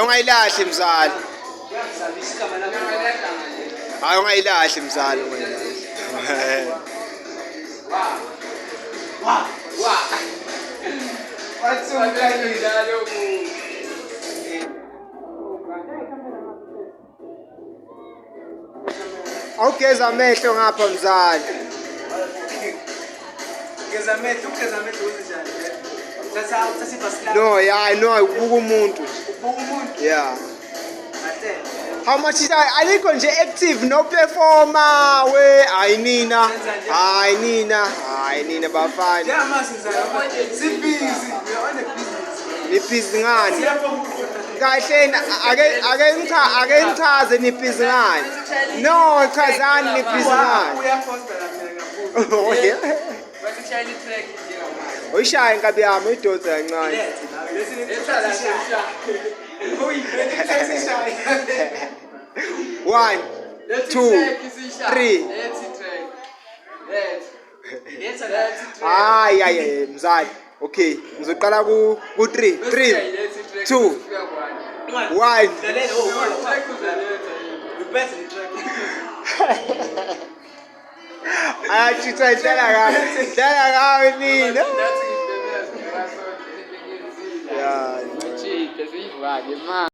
Ungayilahli mzala. Ungayilahli mzala. Awugeza amehlo ngapha mzala. No, yeah, no, ubuka umuntu. Yeah. How much is that? Aliko nje active no performer we ayinina. Ayinina bafana. Ni busy ngani? Kahle ake ngichaze ni busy ngani? No, chazani ni busy ngani? Uyishaya inkabi yami idodza kancane. One, two, three. Yeah, mzali. Okay, ngizoqala ku 3. 3, 2, 1. Ayachitha dala kawe nina. Yeah.